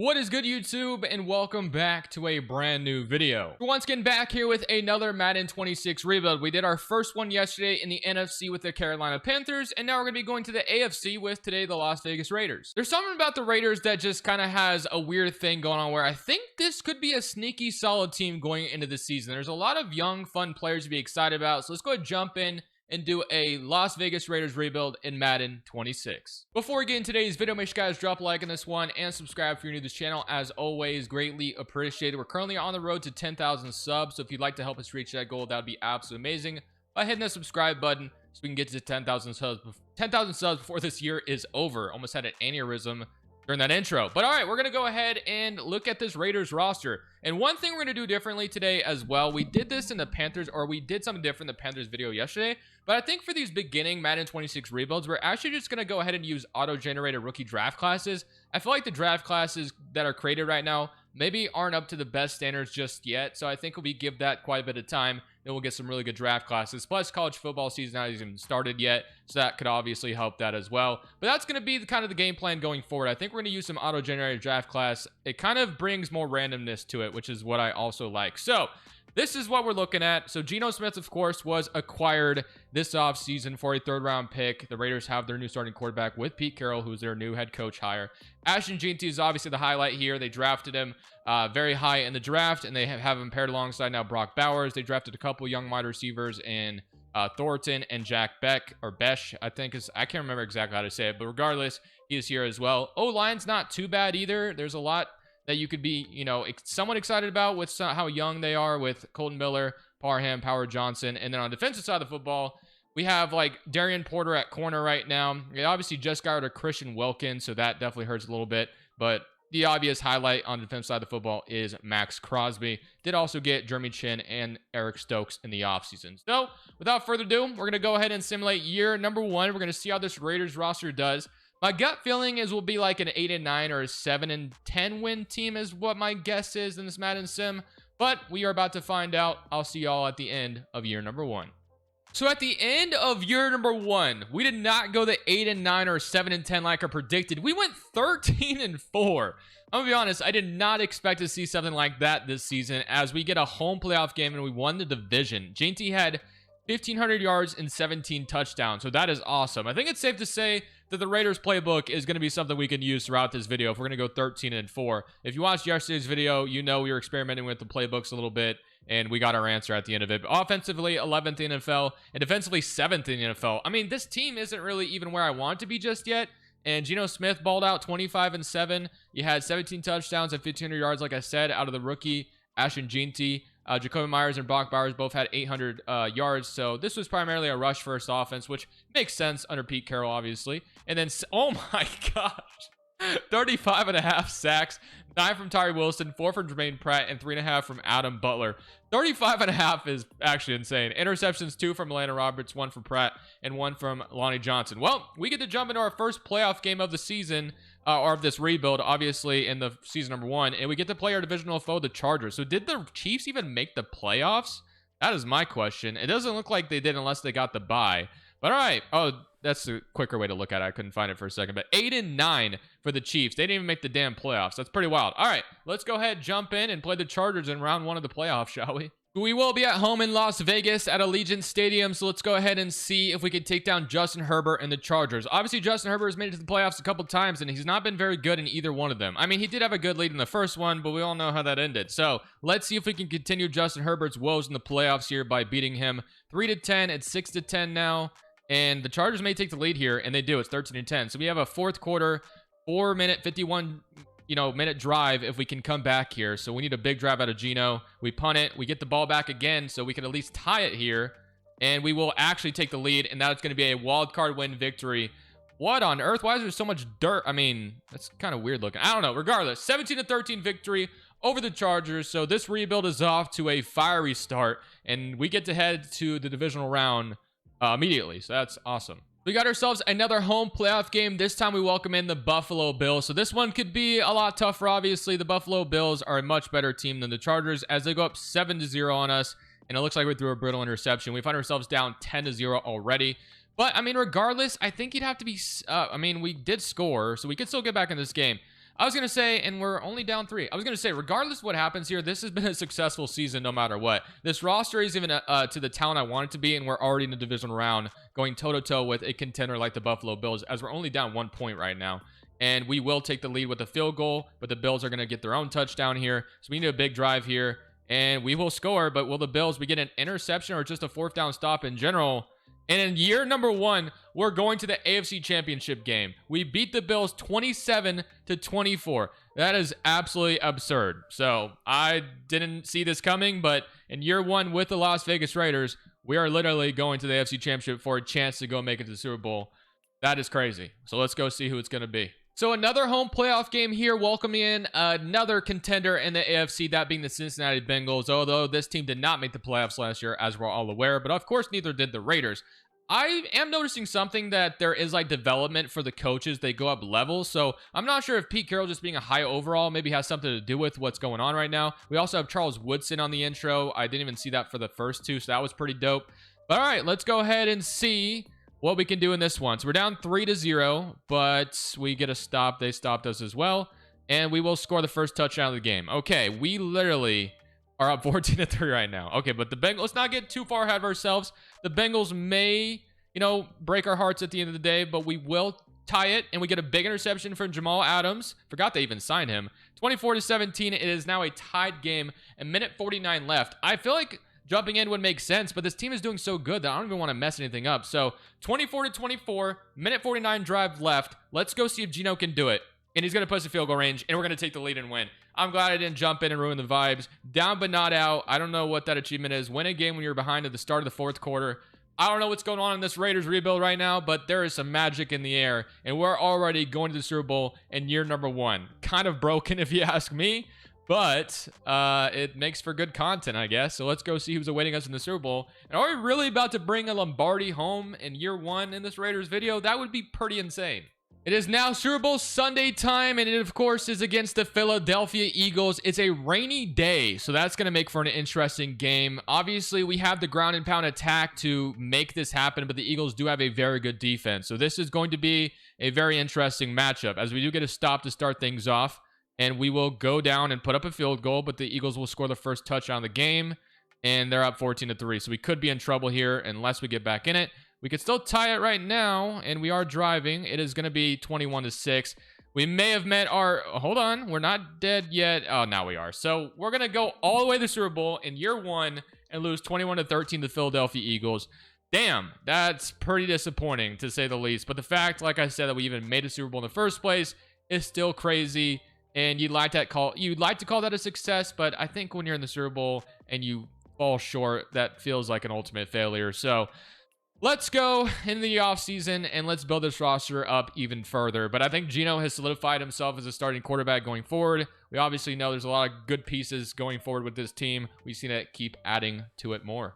What is good, YouTube, and welcome back to a brand new video. We're once again back here with another Madden 26 rebuild. We did our first one yesterday in the NFC with the Carolina Panthers, and now we're going to be going to the AFC with today the Las Vegas Raiders. There's something about the Raiders that just kind of has a weird thing going on where I think this could be a sneaky solid team going into the season. There's a lot of young, fun players to be excited about, so let's go ahead and jump in and do a Las Vegas Raiders rebuild in Madden 26. Before we get into today's video, make sure you guys drop a like on this one and subscribe if you're new to this channel. As always, greatly appreciated. We're currently on the road to 10,000 subs, so if you'd like to help us reach that goal, that would be absolutely amazing by hitting the subscribe button so we can get to 10,000 subs. 10,000 subs before this year is over. Almost had an aneurysm during that intro. But all right, we're gonna go ahead and look at this Raiders roster. And one thing we're gonna do differently today as well, we did this in the Panthers, or we did something different in the Panthers video yesterday, but I think for these beginning Madden 26 rebuilds, we're actually just gonna go ahead and use auto-generated rookie draft classes. I feel like the draft classes that are created right now maybe aren't up to the best standards just yet, so I think we give that quite a bit of time, then we'll get some really good draft classes. Plus, college football season hasn't even started yet, so that could obviously help that as well. But that's going to be kind of the game plan going forward. I think we're going to use some auto-generated draft class. It kind of brings more randomness to it, which is what I also like. So this is what we're looking at. So Geno Smith, of course, was acquired this offseason for a third-round pick. The Raiders have their new starting quarterback with Pete Carroll, who's their new head coach hire. Ashton Jeanty is obviously the highlight here. They drafted him very high in the draft, and they have him paired alongside now Brock Bowers. They drafted a couple young wide receivers in Thornton and Jack Beck, or Besh, I think is. I can't remember exactly how to say it, but regardless, he is here as well. O-line's not too bad either. There's a lot that you could be, somewhat excited about with how young they are with Colton Miller, Parham, Power Johnson. And then on the defensive side of the football, we have like Darian Porter at corner right now. They obviously just got rid of Christian Wilkins, so that definitely hurts a little bit. But the obvious highlight on the defensive side of the football is Max Crosby. Did also get Jeremy Chin and Eric Stokes in the offseason. So without further ado, we're going to go ahead and simulate year number one. We're going to see how this Raiders roster does. My gut feeling is we'll be like an 8-9 or a 7-10 win team is what my guess is in this Madden sim. But we are about to find out. I'll see y'all at the end of year number one. So at the end of year number one, we did not go the 8-9 or 7-10 like I predicted. We went 13-4. I'm gonna be honest, I did not expect to see something like that this season as we get a home playoff game and we won the division. JT had 1,500 yards and 17 touchdowns, so that is awesome. I think it's safe to say that the Raiders playbook is going to be something we can use throughout this video if we're going to go 13-4. If you watched yesterday's video, you know we were experimenting with the playbooks a little bit, and we got our answer at the end of it. But offensively, 11th in the NFL, and defensively, 7th in the NFL. I mean, this team isn't really even where I want it to be just yet. And Geno Smith balled out 25-7. You had 17 touchdowns and 1,500 yards, like I said, out of the rookie, Ashton Jeanty. Jacoby Myers and Brock Bowers both had 800 yards. So this was primarily a rush first offense, which makes sense under Pete Carroll, obviously. And then, oh my gosh, 35.5 sacks, 9 from Tyree Wilson, 4 from Jermaine Pratt, and 3.5 from Adam Butler. 35.5 is actually insane. Interceptions, 2 from Atlanta Roberts, 1 from Pratt, and 1 from Lonnie Johnson. Well, we get to jump into our first playoff game of the season, or of this rebuild, obviously, in the season number one, and we get to play our divisional foe, the Chargers. So did the Chiefs even make the playoffs? That is my question. It doesn't look like they did unless they got the bye. But all right. Oh, that's a quicker way to look at it. I couldn't find it for a second. But 8-9 for the Chiefs. They didn't even make the damn playoffs. That's pretty wild. All right, let's go ahead, jump in, and play the Chargers in round one of the playoffs, shall we? We will be at home in Las Vegas at Allegiant Stadium, so let's go ahead and see if we can take down Justin Herbert and the Chargers. Obviously, Justin Herbert has made it to the playoffs a couple times, and he's not been very good in either one of them. I mean, he did have a good lead in the first one, but we all know how that ended. So let's see if we can continue Justin Herbert's woes in the playoffs here by beating him 3-10. It's 6-10 now, and the Chargers may take the lead here, and they do. It's 13-10. So we have a fourth quarter, 4-minute, 51 minute drive if we can come back here. So we need a big drive out of Geno. We punt it. We get the ball back again so we can at least tie it here. And we will actually take the lead. And that's going to be a wild card win victory. What on earth? Why is there so much dirt? I mean, that's kind of weird looking. I don't know. Regardless, 17-13 victory over the Chargers. So this rebuild is off to a fiery start. And we get to head to the divisional round immediately. So that's awesome. We got ourselves another home playoff game. This time we welcome in the Buffalo Bills. So this one could be a lot tougher, obviously. The Buffalo Bills are a much better team than the Chargers as they go up 7-0 on us. And it looks like we threw a brutal interception. We find ourselves down 10-0 already. But, I mean, regardless, I think you'd have to be... we did score, so we could still get back in this game. I was going to say, and we're only down 3. I was going to say, regardless of what happens here, this has been a successful season no matter what. This roster is even to the talent I want it to be, and we're already in the divisional round going toe-to-toe with a contender like the Buffalo Bills, as we're only down 1 point right now. And we will take the lead with a field goal, but the Bills are going to get their own touchdown here. So we need a big drive here, and we will score. But will the Bills, we get an interception or just a 4th down stop in general? And in year number 1, we're going to the AFC Championship game. We beat the Bills 27-24. That is absolutely absurd. So I didn't see this coming, but in year 1 with the Las Vegas Raiders, we are literally going to the AFC Championship for a chance to go make it to the Super Bowl. That is crazy. So let's go see who it's going to be. So another home playoff game here, welcoming in another contender in the AFC, that being the Cincinnati Bengals, although this team did not make the playoffs last year, as we're all aware, but of course neither did the Raiders. I am noticing something that there is like development for the coaches. They go up levels, so I'm not sure if Pete Carroll just being a high overall maybe has something to do with what's going on right now. We also have Charles Woodson on the intro. I didn't even see that for the first 2, so that was pretty dope. But all right, let's go ahead and see what we can do in this one. So we're down 3-0, but we get a stop. They stopped us as well, and we will score the first touchdown of the game. Okay, we literally are up 14-3 right now. Okay, but the Bengals, let's not get too far ahead of ourselves. The Bengals may, break our hearts at the end of the day, but we will tie it, and we get a big interception from Jamal Adams. Forgot they even signed him. 24-17. It is now a tied game, and minute 49 left. I feel like jumping in would make sense, but this team is doing so good that I don't even want to mess anything up. So 24-24, minute 49 drive left. Let's go see if Geno can do it. And he's going to put us in field goal range, and we're going to take the lead and win. I'm glad I didn't jump in and ruin the vibes. Down but not out. I don't know what that achievement is. Win a game when you're behind at the start of the 4th quarter. I don't know what's going on in this Raiders rebuild right now, but there is some magic in the air, and we're already going to the Super Bowl in year number 1. Kind of broken if you ask me, but it makes for good content, I guess. So let's go see who's awaiting us in the Super Bowl. And are we really about to bring a Lombardi home in year 1 in this Raiders video? That would be pretty insane. It is now Super Bowl Sunday time, and it, of course, is against the Philadelphia Eagles. It's a rainy day, so that's going to make for an interesting game. Obviously, we have the ground and pound attack to make this happen, but the Eagles do have a very good defense. So this is going to be a very interesting matchup, as we do get a stop to start things off, and we will go down and put up a field goal, but the Eagles will score the first touchdown of the game, and they're up 14-3. So we could be in trouble here unless we get back in it. We could still tie it right now, and we are driving. It is going to be 21-6. We may have met our... Hold on. We're not dead yet. Oh, now we are. So we're going to go all the way to the Super Bowl in year 1 and lose 21-13 to the Philadelphia Eagles. Damn, that's pretty disappointing, to say the least. But the fact, like I said, that we even made a Super Bowl in the first place is still crazy, and you'd like to call that a success, but I think when you're in the Super Bowl and you fall short, that feels like an ultimate failure. So... let's go in the offseason and let's build this roster up even further. But I think Geno has solidified himself as a starting quarterback going forward. We obviously know there's a lot of good pieces going forward with this team. We just need to keep adding to it more.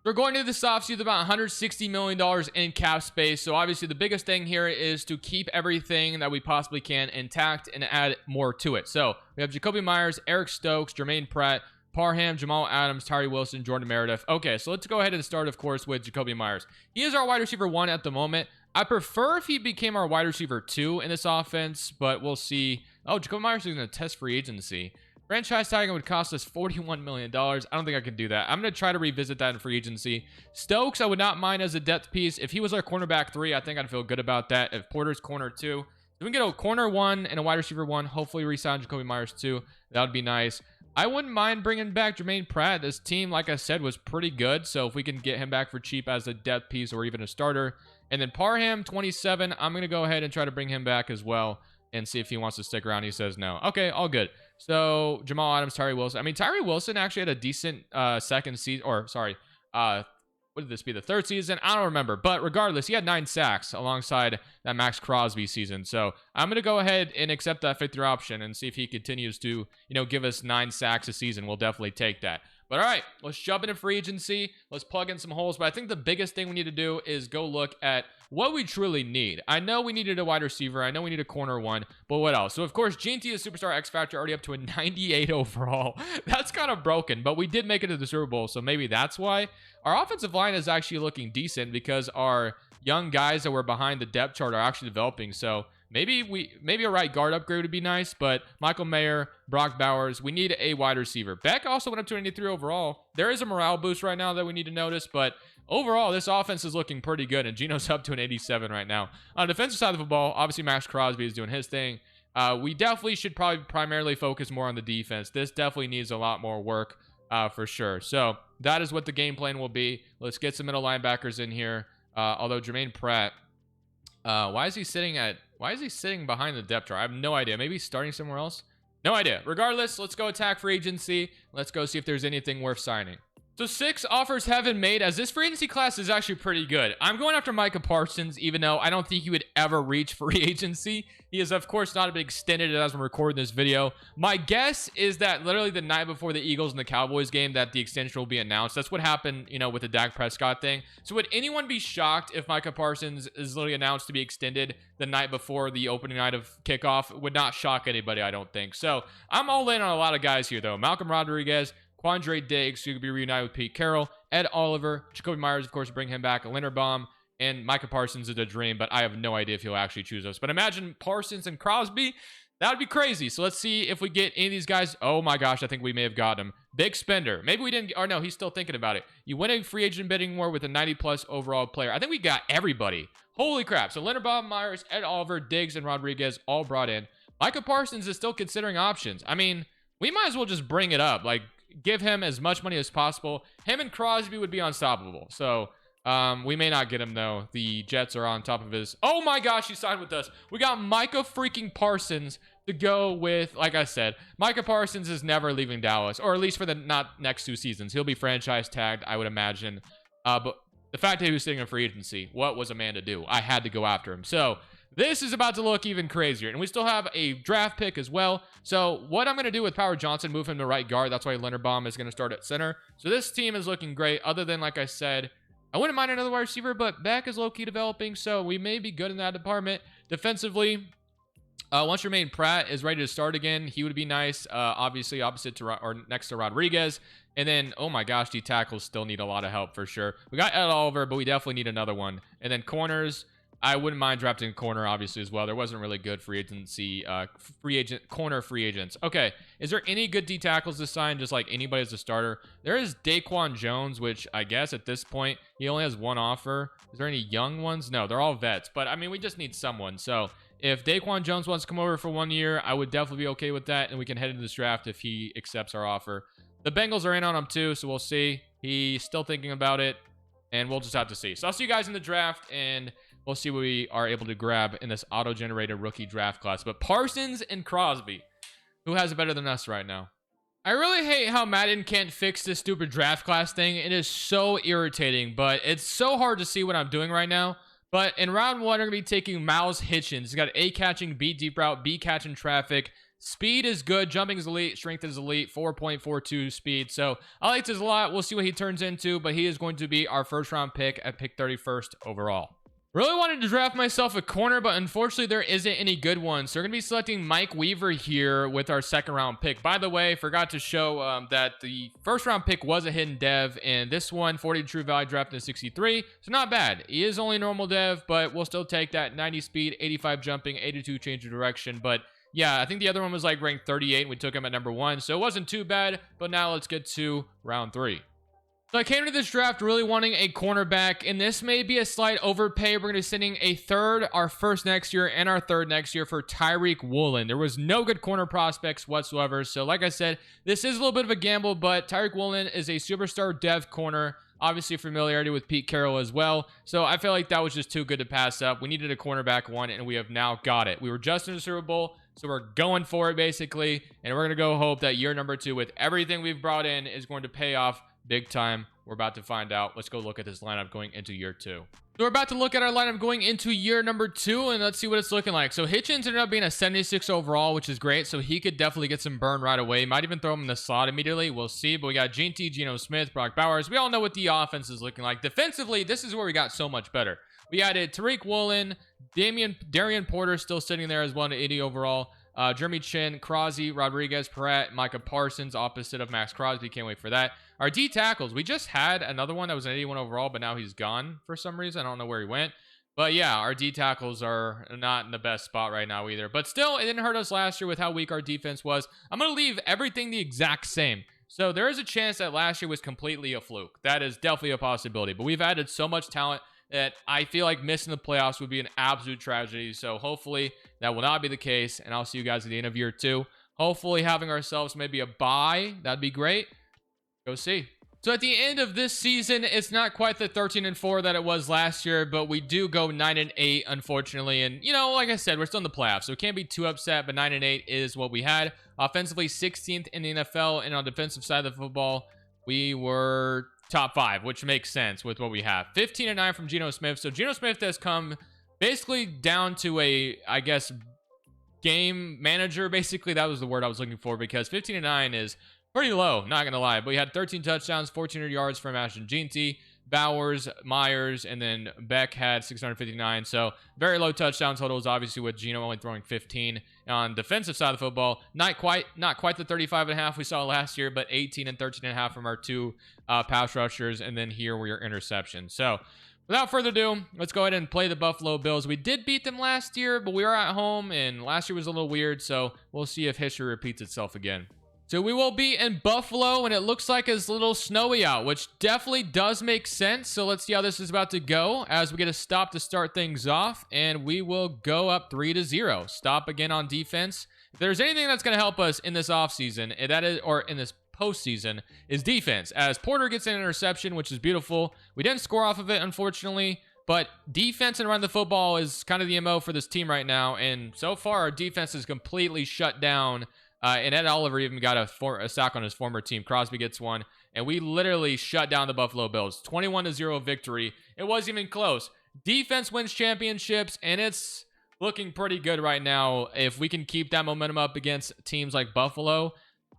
We're going to this offseason with about $160 million in cap space. So obviously the biggest thing here is to keep everything that we possibly can intact and add more to it. So we have Jacoby Myers, Eric Stokes, Jermaine Pratt, Parham, Jamal Adams, Tyree Wilson, Jordan Meredith. Okay, so let's go ahead and start, of course, with Jacoby Myers. He is our wide receiver 1 at the moment. I prefer if he became our wide receiver 2 in this offense, but we'll see. Oh, Jacoby Myers is going to test free agency. Franchise tagging would cost us $41 million. I don't think I can do that. I'm going to try to revisit that in free agency. Stokes, I would not mind as a depth piece. If he was our cornerback 3, I think I'd feel good about that. If Porter's corner 2, if we can get a corner 1 and a wide receiver 1, hopefully re-sign Jacoby Myers 2, that would be nice. I wouldn't mind bringing back Jermaine Pratt. This team, like I said, was pretty good. So if we can get him back for cheap as a depth piece or even a starter. And then Parham, 27. I'm going to go ahead and try to bring him back as well and see if he wants to stick around. He says no. Okay, all good. So Jamal Adams, Tyree Wilson. I mean, Tyree Wilson actually had a decent second season. Or, sorry, what did this be, the 3rd season? I don't remember. But regardless, he had 9 sacks alongside that Max Crosby season. So I'm going to go ahead and accept that 5th-year option and see if he continues to, give us 9 sacks a season. We'll definitely take that. But all right, let's jump into free agency. Let's plug in some holes. But I think the biggest thing we need to do is go look at what we truly need. I know we needed a wide receiver. I know we need a corner 1, but what else? So, of course, G&T is Superstar X Factor, already up to a 98 overall. That's kind of broken, but we did make it to the Super Bowl, so maybe that's why. Our offensive line is actually looking decent because our young guys that were behind the depth chart are actually developing. So maybe a right guard upgrade would be nice, but Michael Mayer, Brock Bowers, we need a wide receiver. Beck also went up to 93 overall. There is a morale boost right now that we need to notice, but overall, this offense is looking pretty good, and Geno's up to an 87 right now. On the defensive side of the football, obviously Max Crosby is doing his thing. We definitely should probably primarily focus more on the defense. This definitely needs a lot more work for sure. So that is what the game plan will be. Let's get some middle linebackers in here. Although Jermaine Pratt, why is he sitting behind the depth chart? I have no idea. Maybe he's starting somewhere else? No idea. Regardless, let's go attack free agency. Let's go see if there's anything worth signing. So 6 offers have been made, as this free agency class is actually pretty good. I'm going after Micah Parsons, even though I don't think he would ever reach free agency. He is, of course, not been extended as I'm recording this video. My guess is that literally the night before the Eagles and the Cowboys game that the extension will be announced. That's what happened, you know, with the Dak Prescott thing. So would anyone be shocked if Micah Parsons is literally announced to be extended the night before the opening night of kickoff? It would not shock anybody, I don't think. So I'm all in on a lot of guys here, though. Malcolm Rodriguez, Quandre Diggs, who could be reunited with Pete Carroll, Ed Oliver, Jacoby Myers, of course, bring him back, Linderbaum, and Micah Parsons is a dream, but I have no idea if he'll actually choose us. But imagine Parsons and Crosby. That would be crazy. So let's see if we get any of these guys. Oh my gosh, I think we may have got him. Big spender. Maybe we didn't, or no, he's still thinking about it. You win a free agent bidding war with a 90-plus overall player. I think we got everybody. Holy crap. So Linderbaum, Myers, Ed Oliver, Diggs, and Rodriguez all brought in. Micah Parsons is still considering options. I mean, we might as well just bring it up. Like, give him as much money as possible. Him and Crosby would be unstoppable. So we may not get him, though. The Jets are on top of his. Oh my gosh, he signed with us. We got Micah freaking Parsons to go with. Like I said, Micah Parsons is never leaving Dallas, or at least for the not next 2 seasons. He'll be franchise tagged, I would imagine. But the fact that he was sitting in free agency, what was a man to do? I had to go after him. So this is about to look even crazier. And we still have a draft pick as well. So what I'm going to do with Power Johnson, move him to right guard. That's why Linderbaum is going to start at center. So this team is looking great. Other than, like I said, I wouldn't mind another wide receiver, but Beck is low-key developing. So we may be good in that department. Defensively, once Jermaine Pratt is ready to start again, he would be nice. Obviously, opposite to or next to Rodriguez. And then, oh my gosh, the tackles still need a lot of help for sure. We got Ed Oliver, but we definitely need another one. And then corners, I wouldn't mind drafting a corner, obviously, as well. There wasn't really good free agency, corner free agents. Okay, is there any good D tackles to sign, just like anybody as a starter? There is Daquan Jones, which I guess at this point, he only has 1 offer. Is there any young ones? No, they're all vets. But, I mean, we just need someone. So, if Daquan Jones wants to come over for 1 year, I would definitely be okay with that, and we can head into this draft if he accepts our offer. The Bengals are in on him, too, so we'll see. He's still thinking about it, and we'll just have to see. So, I'll see you guys in the draft, and we'll see what we are able to grab in this auto-generated rookie draft class. But Parsons and Crosby, who has it better than us right now? I really hate how Madden can't fix this stupid draft class thing. It is so irritating, but it's so hard to see what I'm doing right now. But in round 1, we're going to be taking Miles Hitchens. He's got A catching, B deep route, B catching traffic. Speed is good. Jumping is elite. Strength is elite. 4.42 speed. So I like this a lot. We'll see what he turns into, but he is going to be our first round pick at pick 31st overall. Really wanted to draft myself a corner, but unfortunately there isn't any good ones. So we're going to be selecting Mike Weaver here with our 2nd round pick. By the way, forgot to show that the 1st round pick was a hidden dev, and this one, 40 true value, drafted in 63. So not bad. He is only normal dev, but we'll still take that. 90 speed, 85 jumping, 82 change of direction. But yeah, I think the other one was like ranked 38, and we took him at number 1. So it wasn't too bad, but now let's get to round 3. So I came to this draft really wanting a cornerback, and this may be a slight overpay. We're going to be sending a 3rd, our 1st next year, and our 3rd next year for Tyreek Woolen. There was no good corner prospects whatsoever. So like I said, this is a little bit of a gamble, but Tyreek Woolen is a superstar dev corner. Obviously familiarity with Pete Carroll as well. So I feel like that was just too good to pass up. We needed a cornerback 1, and we have now got it. We were just in the Super Bowl, so we're going for it basically. And we're going to go hope that year number 2 with everything we've brought in is going to pay off big time. We're about to find out. Let's go look at this lineup going into year 2. So we're about to look at our lineup going into year number 2, and let's see what it's looking like. So Hitchens ended up being a 76 overall, which is great. So he could definitely get some burn right away. Might even throw him in the slot immediately. We'll see. But we got Gene T, Geno Smith, Brock Bowers. We all know what the offense is looking like. Defensively, this is where we got so much better. We added Tariq Woolen, Darian Porter still sitting there as 180 overall. Jeremy Chin, Crosby, Rodriguez, Pratt, Micah Parsons, opposite of Max Crosby. Can't wait for that. Our D tackles, we just had another one that was an 81 overall, but now he's gone for some reason. I don't know where he went. But yeah, our D tackles are not in the best spot right now either. But still, it didn't hurt us last year with how weak our defense was. I'm going to leave everything the exact same. So there is a chance that last year was completely a fluke. That is definitely a possibility. But we've added so much talent that I feel like missing the playoffs would be an absolute tragedy. So hopefully that will not be the case. And I'll see you guys at the end of year 2. Hopefully having ourselves maybe a bye. That'd be great. Go see. So at the end of this season, it's not quite the 13-4 that it was last year, but we do go 9-8, unfortunately. And, you know, like I said, we're still in the playoffs, so we can't be too upset, but 9-8 is what we had. Offensively, 16th in the NFL, and on the defensive side of the football, we were top 5, which makes sense with what we have. 15-9 from Geno Smith. So Geno Smith has come basically down to a, I guess, game manager. Basically, that was the word I was looking for, because 15-9 is pretty low, not gonna lie. But we had 13 touchdowns, 1,400 yards from Ashton Jeanty, Bowers, Myers, and then Beck had 659. So very low touchdown totals, obviously, with Geno only throwing 15. On defensive side of the football, not quite the 35.5 we saw last year, but 18 and 13.5 from our 2 pass rushers, and then here were your interceptions. So without further ado, let's go ahead and play the Buffalo Bills. We did beat them last year, but we were at home, and last year was a little weird, so we'll see if history repeats itself again. So we will be in Buffalo, and it looks like it's a little snowy out, which definitely does make sense. So let's see how this is about to go as we get a stop to start things off, and we will go up 3-0. Stop again on defense. If there's anything that's going to help us in this offseason, or in this postseason, is defense. As Porter gets an interception, which is beautiful. We didn't score off of it, unfortunately, but defense and run the football is kind of the MO for this team right now, and so far our defense is completely shut down. And Ed Oliver even got a sack on his former team. Crosby gets one. And we literally shut down the Buffalo Bills. 21-0 victory. It wasn't even close. Defense wins championships, and it's looking pretty good right now. If we can keep that momentum up against teams like Buffalo,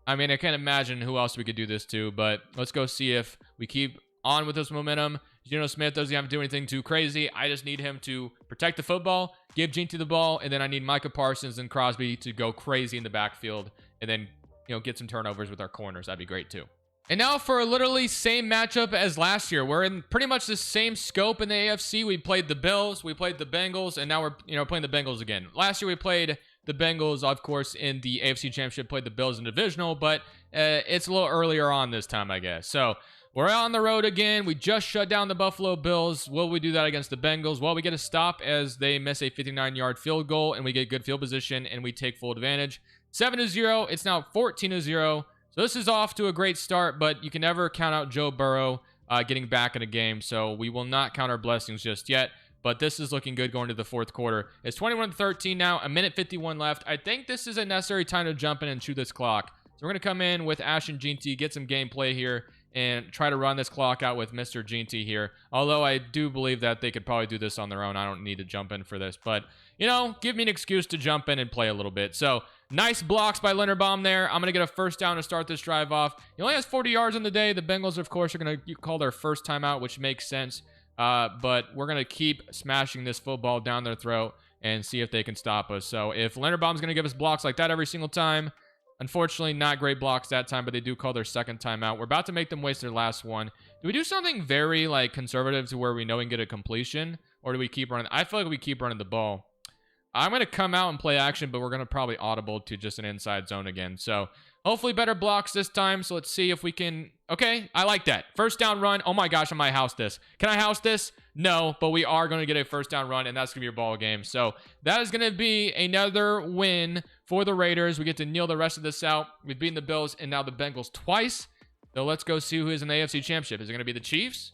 I mean, I can't imagine who else we could do this to. But let's go see if we keep on with this momentum. Geno Smith doesn't have to do anything too crazy. I just need him to protect the football, give Jeanty the ball, and then I need Micah Parsons and Crosby to go crazy in the backfield, and then, you know, get some turnovers with our corners. That'd be great too. And now for a literally same matchup as last year. We're in pretty much the same scope in the AFC. We played the Bills, we played the Bengals, and now we're, you know, playing the Bengals again. Last year we played the Bengals, of course, in the AFC Championship, played the Bills in Divisional, but it's a little earlier on this time, I guess. So we're on the road again. We just shut down the Buffalo Bills. Will we do that against the Bengals? Well, we get a stop as they miss a 59-yard field goal, and we get good field position, and we take full advantage. 7-0. It's now 14-0. So this is off to a great start, but you can never count out Joe Burrow getting back in a game, so we will not count our blessings just yet. But this is looking good going to the fourth quarter. It's 21-13 now, a minute 51 left. I think this is a necessary time to jump in and chew this clock. So we're going to come in with Ashton Jeanty, get some gameplay here, and try to run this clock out with Mr. Jeanty here. Although I do believe that they could probably do this on their own. I don't need to jump in for this. But, you know, give me an excuse to jump in and play a little bit. So, nice blocks by Linderbaum there. I'm going to get a first down to start this drive off. He only has 40 yards on the day. The Bengals, of course, are going to call their first timeout, which makes sense. But we're going to keep smashing this football down their throat and see if they can stop us. So, if Linderbaum's going to give us blocks like that every single time, unfortunately, not great blocks that time, but they do call their second timeout. We're about to make them waste their last one. Do we do something very, like, conservative to where we know we can get a completion? Or do we keep running? I feel like we keep running the ball. I'm going to come out and play action, but we're going to probably audible to just an inside zone again. So, hopefully better blocks this time. So, let's see if we can... Okay, I like that. First down run. Oh my gosh, I might house this. Can I house this? No, but we are going to get a first down run, and that's going to be your ball game. So, that is going to be another win for the Raiders. We get to kneel the rest of this out. We've beaten the Bills and now the Bengals twice. So, let's go see who is in the AFC Championship. Is it going to be the Chiefs?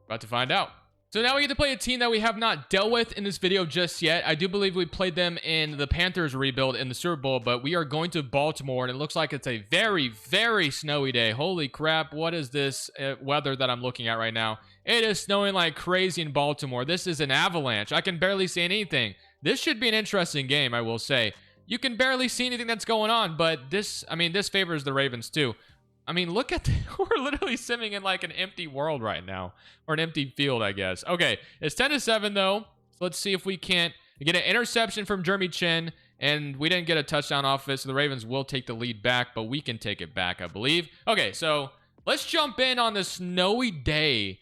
About to find out. So now we get to play a team that we have not dealt with in this video just yet. I do believe we played them in the Panthers rebuild in the Super Bowl, but we are going to Baltimore, and it looks like it's a very, very snowy day. Holy crap, what is this weather that I'm looking at right now? It is snowing like crazy in Baltimore. This is an avalanche. I can barely see anything. This should be an interesting game, I will say. You can barely see anything that's going on, but this favors the Ravens too. I mean, look at we're literally swimming in like an empty world right now, or an empty field, I guess. Okay, it's 10-7 though. So let's see if we can't get an interception from Jeremy Chin, and we didn't get a touchdown off it, so the Ravens will take the lead back, but we can take it back, I believe. Okay, so let's jump in on this snowy day.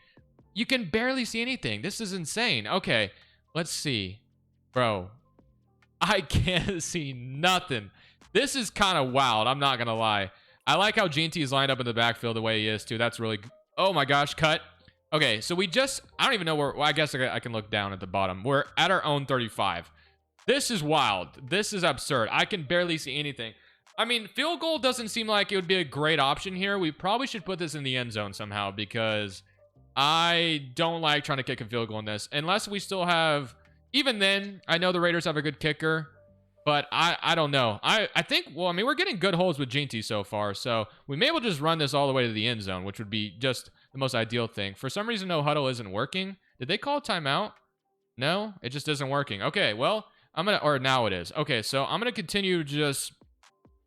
You can barely see anything. This is insane. Okay, Let's see. Bro, I can't see nothing. This is kind of wild. I'm not going to lie. I like how GT is lined up in the backfield the way he is, too. That's really... Oh, my gosh. Cut. Okay, so we just... I don't even know where... Well, I guess I can look down at the bottom. We're at our own 35. This is wild. This is absurd. I can barely see anything. I mean, field goal doesn't seem like it would be a great option here. We probably should put this in the end zone somehow because I don't like trying to kick a field goal in this. Unless we still have... Even then, I know the Raiders have a good kicker, but I don't know. I think, well, I mean, we're getting good holds with Ginty so far, so we may able to just run this all the way to the end zone, which would be just the most ideal thing. For some reason, no huddle isn't working. Did they call a timeout? No, it just isn't working. Okay, well, or now it is. Okay, so I'm going to continue to just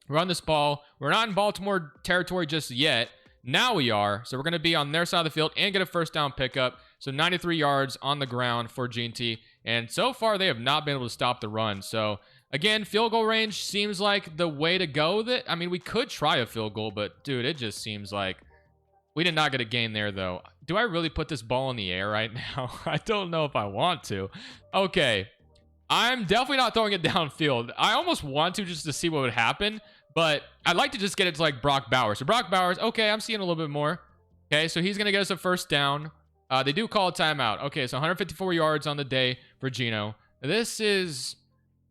run this ball. We're not in Baltimore territory just yet. Now we are, so we're going to be on their side of the field and get a first down pickup. So 93 yards on the ground for Ginty. And so far, they have not been able to stop the run. So, again, field goal range seems like the way to go. I mean, we could try a field goal, but, dude, it just seems like we did not get a gain there, though. Do I really put this ball in the air right now? I don't know if I want to. Okay. I'm definitely not throwing it downfield. I almost want to just to see what would happen, but I'd like to just get it to, like, Brock Bowers. So, Brock Bowers, okay, I'm seeing a little bit more. Okay, so he's going to get us a first down. They do call a timeout. Okay, so 154 yards on the day for Gino. This is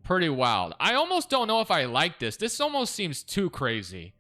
pretty wild. I almost don't know if I like this. This almost seems too crazy.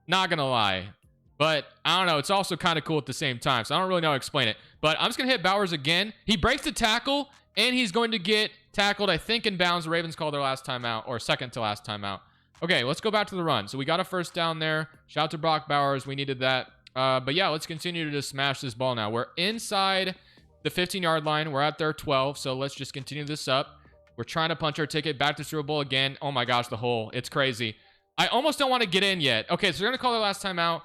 Not gonna lie. But I don't know. It's also kind of cool at the same time. So I don't really know how to explain it. But I'm just going to hit Bowers again. He breaks the tackle, and he's going to get tackled, I think, in bounds. The Ravens called their last timeout, or second to last timeout. Okay, let's go back to the run. So we got a first down there. Shout out to Brock Bowers. We needed that. But yeah, let's continue to just smash this ball now. We're inside the 15-yard line. We're at their 12, so let's just continue this up. We're trying to punch our ticket back to Super Bowl again. Oh my gosh, the hole. It's crazy. I almost don't want to get in yet. Okay, so we're going to call their last time out.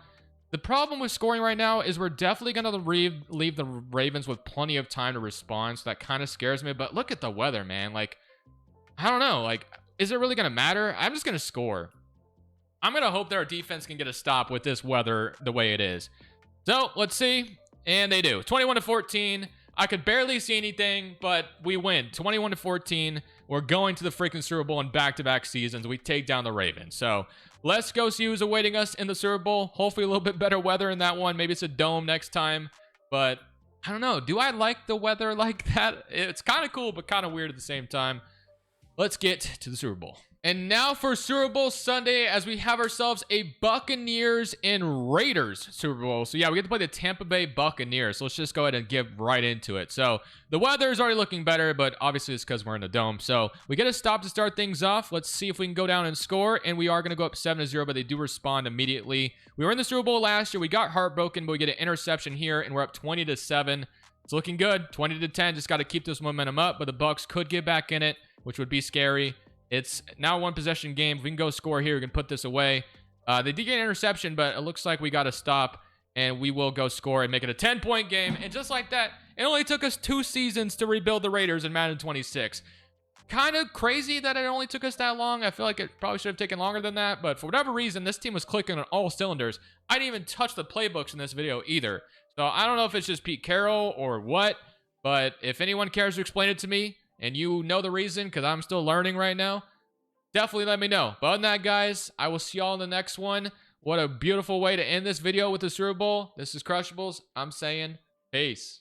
The problem with scoring right now is we're definitely going to leave the Ravens with plenty of time to respond, so that kind of scares me. But look at the weather, man. Like, I don't know. Like, is it really going to matter? I'm just going to score. I'm going to hope that our defense can get a stop with this weather the way it is. So, let's see. And they do. 21-14. I could barely see anything, but we win. 21-14. We're going to the freaking Super Bowl in back-to-back seasons. We take down the Ravens. So, let's go see who's awaiting us in the Super Bowl. Hopefully, a little bit better weather in that one. Maybe it's a dome next time. But, I don't know. Do I like the weather like that? It's kind of cool, but kind of weird at the same time. Let's get to the Super Bowl. And now for Super Bowl Sunday, as we have ourselves a Buccaneers and Raiders Super Bowl. So yeah, we get to play the Tampa Bay Buccaneers. So let's just go ahead and get right into it. So the weather is already looking better, but obviously it's because we're in the dome. So we get a stop to start things off. Let's see if we can go down and score. And we are going to go up 7-0, but they do respond immediately. We were in the Super Bowl last year. We got heartbroken, but we get an interception here, and we're up 20-7. It's looking good. 20-10. Just got to keep this momentum up, but the Bucs could get back in it, which would be scary. It's now a one-possession game. If we can go score here, we can put this away. They did get an interception, but it looks like we got to stop, and we will go score and make it a 10-point game. And just like that, it only took us 2 seasons to rebuild the Raiders in Madden 26. Kind of crazy that it only took us that long. I feel like it probably should have taken longer than that, but for whatever reason, this team was clicking on all cylinders. I didn't even touch the playbooks in this video either. So I don't know if it's just Pete Carroll or what, but if anyone cares to explain it to me, and you know the reason, because I'm still learning right now, definitely let me know. But other than that, guys, I will see y'all in the next one. What a beautiful way to end this video with the Super Bowl. This is Crushables. I'm saying peace.